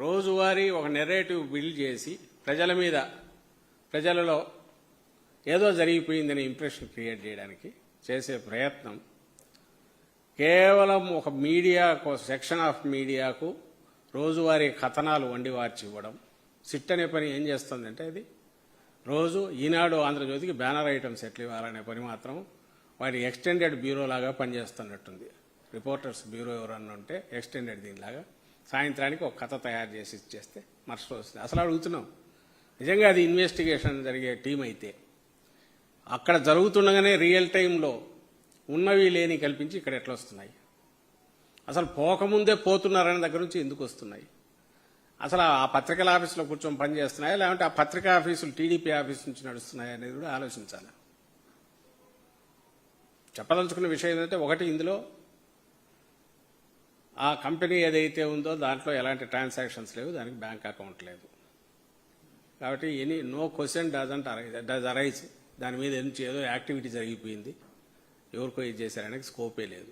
రోజువారీ ఒక narrative build చేసి ప్రజలలో ఏదో జరిగిపోయిందనే ఇంప్రెషన్ క్రియేట్ చేయడానికి చేసే ప్రయత్నం కేవలం ఒక మీడియాకు, సెక్షన్ ఆఫ్ మీడియాకు రోజువారీ కథనాలు వండి వార్చి ఇవ్వడం. సిట్ అనే పని ఏం చేస్తుందంటే అది రోజు ఈనాడు, ఆంధ్రజ్యోతికి బ్యానర్ ఐటమ్స్ ఎట్లా ఇవ్వాలనే పని మాత్రం వాటి ఎక్స్టెండెడ్ బ్యూరో లాగా పనిచేస్తున్నట్టుంది. రిపోర్టర్స్ బ్యూరో ఎవరన్నా ఉంటే ఎక్స్టెండెడ్ దీనిలాగా సాయంత్రానికి ఒక కథ తయారు చేసి ఇచ్చేస్తే మరుసటి వస్తుంది. అసలు అడుగుతున్నాం, నిజంగా అది ఇన్వెస్టిగేషన్ జరిగే టీం అయితే అక్కడ జరుగుతుండగానే రియల్ టైంలో ఉన్నవి లేని కల్పించి ఇక్కడ ఎట్లా వస్తున్నాయి? అసలు పోకముందే పోతున్నారనే దగ్గర నుంచి ఎందుకు వస్తున్నాయి? అసలు ఆ పత్రికల ఆఫీసులో కూర్చొని పనిచేస్తున్నాయా, లేదంటే ఆ పత్రికా ఆఫీసులు టీడీపీ ఆఫీస్ నుంచి నడుస్తున్నాయా అనేది కూడా ఆలోచించాలి. చెప్పదలుచుకున్న విషయం ఏంటంటే, ఒకటి, ఇందులో ఆ కంపెనీ ఏదైతే ఉందో దాంట్లో ఎలాంటి ట్రాన్సాక్షన్స్ లేవు, దానికి బ్యాంక్ అకౌంట్ లేదు. కాబట్టి నో క్వశ్చన్ డస్ అరైజ్. దాని మీద ఏదో యాక్టివిటీ జరిగిపోయింది, ఎవరికో ఇది చేశారనేది స్కోపే లేదు.